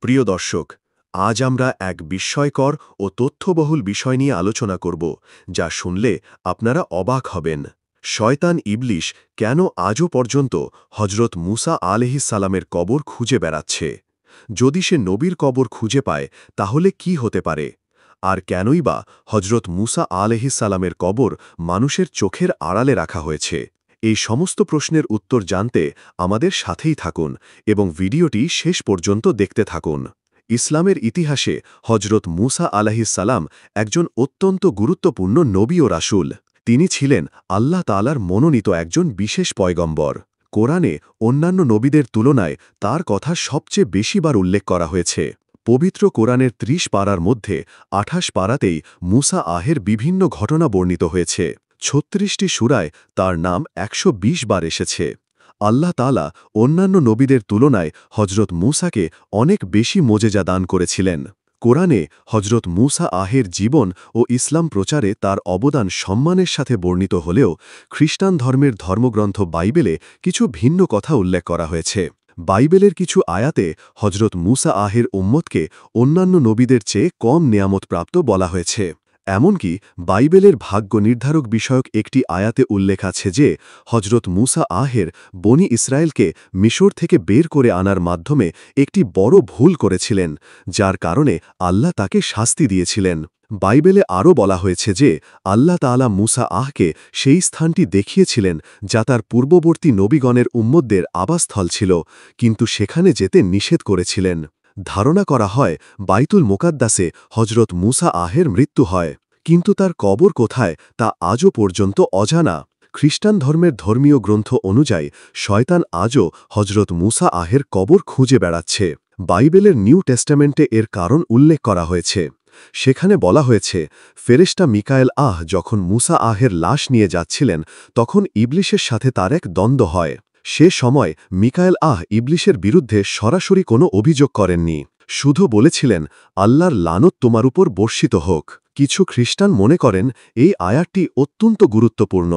প্রিয় দর্শক, আজ আমরা এক বিস্ময়কর ও তথ্যবহুল বিষয় নিয়ে আলোচনা করব, যা শুনলে আপনারা অবাক হবেন। শয়তান ইবলিশ কেন আজও পর্যন্ত হজরত মুসা আলাইহিসসালামের কবর খুঁজে বেড়াচ্ছে? যদি সে নবীর কবর খুঁজে পায় তাহলে কি হতে পারে? আর কেনই বা হজরত মুসা আলাইহিসসালামের কবর মানুষের চোখের আড়ালে রাখা হয়েছে? এই সমস্ত প্রশ্নের উত্তর জানতে আমাদের সাথেই থাকুন এবং ভিডিওটি শেষ পর্যন্ত দেখতে থাকুন। ইসলামের ইতিহাসে হজরত মুসা আলাইহিসসালাম একজন অত্যন্ত গুরুত্বপূর্ণ নবী ও রাসূল। তিনি ছিলেন আল্লাহ তাআলার মনোনীত একজন বিশেষ পয়গম্বর। কোরআনে অন্যান্য নবীদের তুলনায় তার কথা সবচেয়ে বেশিবার উল্লেখ করা হয়েছে। পবিত্র কোরআনের ৩০ পারার মধ্যে ২৮ পারাতেই মুসা আহের বিভিন্ন ঘটনা বর্ণিত হয়েছে। ৩৬টি সূরায় তার নাম ১২০ বার এসেছে। আল্লাহ তাআলা অন্যান্য নবীদের তুলনায় হজরত মুসাকে অনেক বেশি মোজেজা দান করেছিলেন। কোরআনে হজরত মুসা আহের জীবন ও ইসলাম প্রচারে তার অবদান সম্মানের সাথে বর্ণিত হলেও খ্রিস্টান ধর্মের ধর্মগ্রন্থ বাইবেলে কিছু ভিন্ন কথা উল্লেখ করা হয়েছে। বাইবেলের কিছু আয়াতে হজরত মুসা আহের উম্মতকে অন্যান্য নবীদের চেয়ে কম নেয়ামতপ্রাপ্ত বলা হয়েছে। এমনকি বাইবেলের ভাগ্য নির্ধারক বিষয়ক একটি আয়াতে উল্লেখ আছে যে হজরত মুসা আহের বনি ইসরায়েলকে মিশর থেকে বের করে আনার মাধ্যমে একটি বড় ভুল করেছিলেন, যার কারণে আল্লাহ তাকে শাস্তি দিয়েছিলেন। বাইবেলে আরও বলা হয়েছে যে আল্লাহ তাআলা মুসা আহকে সেই স্থানটি দেখিয়েছিলেন যা তার পূর্ববর্তী নবীগণের উম্মতদের আবাসস্থল ছিল, কিন্তু সেখানে যেতে নিষেধ করেছিলেন। ধারণা করা হয় বাইতুল মোকাদ্দাসে হজরত মুসা আহের মৃত্যু হয়, কিন্তু তার কবর কোথায় তা আজও পর্যন্ত অজানা। খ্রিস্টান ধর্মের ধর্মীয় গ্রন্থ অনুযায়ী শয়তান আজও হজরত মুসা আহের কবর খুঁজে বেড়াচ্ছে। বাইবেলের নিউ টেস্টামেন্টে এর কারণ উল্লেখ করা হয়েছে। সেখানে বলা হয়েছে, ফেরেশতা মিকায়েল যখন মুসা আহের লাশ নিয়ে যাচ্ছিলেন তখন ইবলিশের সাথে তার এক দ্বন্দ্ব হয়। সে সময় মিকায়েল ইবলিশের বিরুদ্ধে সরাসরি কোনো অভিযোগ করেননি, শুধু বলেছিলেন, আল্লাহর লানত তোমার উপর বর্ষিত হোক। কিছু খ্রিস্টান মনে করেন এই আয়াতটি অত্যন্ত গুরুত্বপূর্ণ।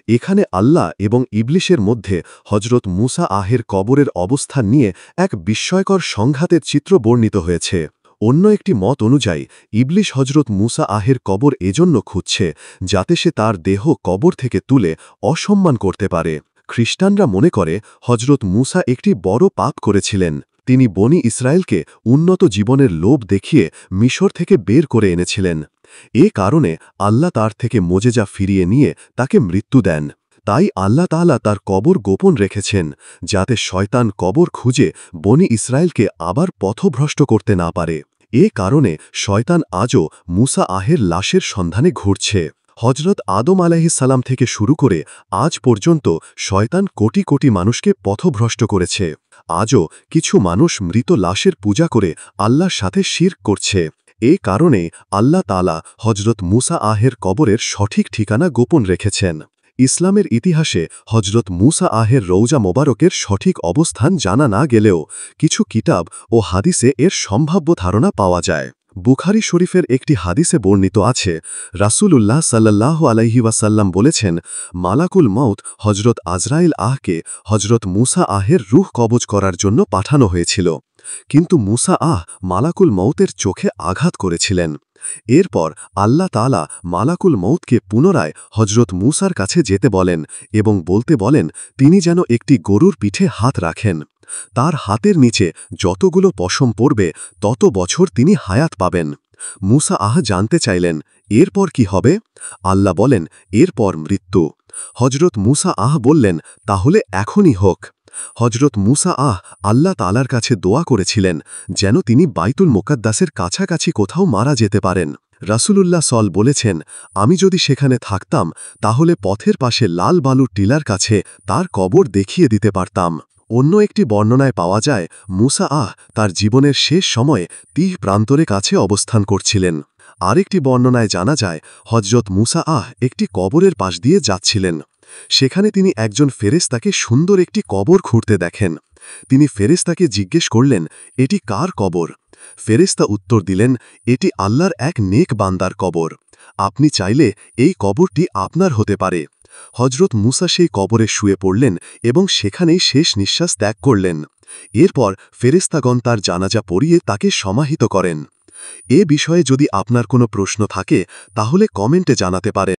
এখানে আল্লাহ এবং ইবলিশের মধ্যে হজরত মুসা আহের কবরের অবস্থান নিয়ে এক বিস্ময়কর সংঘাতের চিত্র বর্ণিত হয়েছে। অন্য একটি মত অনুযায়ী ইবলিশ হজরত মুসা আহের কবর এজন্য খুঁজছে যাতে সে তার দেহ কবর থেকে তুলে অসম্মান করতে পারে। খ্রিস্টানরা মনে করে হজরত মুসা একটি বড় পাপ করেছিলেন। তিনি বনি ইসরায়েলকে উন্নত জীবনের লোভ দেখিয়ে মিশর থেকে বের করে এনেছিলেন। এ কারণে আল্লাহ তার থেকে মোজেজা ফিরিয়ে নিয়ে তাকে মৃত্যু দেন। তাই আল্লাহ তাআলা তার কবর গোপন রেখেছেন, যাতে শয়তান কবর খুঁজে বনি ইসরায়েলকে আবার পথভ্রষ্ট করতে না পারে। এ কারণে শয়তান আজও মুসা আহের লাশের সন্ধানে ঘুরছে। হজরত আদম আলাইহিসসালাম থেকে শুরু করে আজ পর্যন্ত শয়তান কোটি কোটি মানুষকে পথভ্রষ্ট করেছে। আজও কিছু মানুষ মৃত লাশের পূজা করে আল্লাহর সাথে শিরক করছে। এ কারণে আল্লাহ তাআলা হজরত মুসা আহের কবরের সঠিক ঠিকানা গোপন রেখেছেন। ইসলামের ইতিহাসে হজরত মুসা আহের রৌজা মোবারকের সঠিক অবস্থান জানা না গেলেও কিছু কিতাব ও হাদিসে এর সম্ভাব্য ধারণা পাওয়া যায়। বুখারী শরীফের একটি হাদিসে বর্ণিত আছে, রাসূলুল্লাহ সাল্লাল্লাহু আলাইহি ওয়াসাল্লাম বলেছেন, মালাকুল মউত হজরত আজরাইল কে হজরত মুসা আহের রূহ কবজ করার জন্য পাঠানো হয়েছিল, কিন্তু মুসা মালাকুল মউতের চোখে আঘাত করেছিলেন। এরপর আল্লাহ তাআলা মালাকুল মউতকে পুনরায় হজরত মুসার কাছে যেতে বলেন এবং বলতে বলেন তিনি যেন একটি গরুর পিঠে হাত রাখেন। তার হাতের নিচে যতগুলো পশম পড়বে তত বছর তিনি হায়াত পাবেন। মুসা জানতে চাইলেন, এরপর কি হবে? আল্লাহ বলেন, এরপর মৃত্যু। হজরত মুসা বললেন, তাহলে এখনই হোক। হজরত মুসা আল্লাহ তাআলার কাছে দোয়া করেছিলেন যেন তিনি বাইতুল মোকাদ্দাসের কাছাকাছি কোথাও মারা যেতে পারেন। রাসূলুল্লাহ বলেছেন, আমি যদি সেখানে থাকতাম তাহলে পথের পাশে লাল বালুর টিলার কাছে তার কবর দেখিয়ে দিতে পারতাম। অন্য একটি বর্ণনায় পাওয়া যায় মুসা তার জীবনের শেষ সময়ে তিহ প্রান্তরে কাছে অবস্থান করছিলেন। আরেকটি বর্ণনায় জানা যায় হজরত মুসা একটি কবরের পাশ দিয়ে যাচ্ছিলেন। সেখানে তিনি একজন ফেরেশতাকে সুন্দর একটি কবর খুঁড়তে দেখেন। তিনি ফেরেশতাকে জিজ্ঞেস করলেন, এটি কার কবর? ফেরেশতা উত্তর দিলেন, এটি আল্লাহর এক নেক বান্দার কবর। আপনি চাইলে এই কবরটি আপনার হতে পারে। হজরত মুসা সেই কবরে শুয়ে পড়লেন এবং সেখানেই শেষ নিঃশ্বাস ত্যাগ করলেন। এরপর ফেরেশতাগণ তার জানাজা পড়িয়ে তাকে সমাহিত করেন। এ বিষয়ে যদি আপনার কোনো প্রশ্ন থাকে তাহলে কমেন্টে জানাতে পারেন।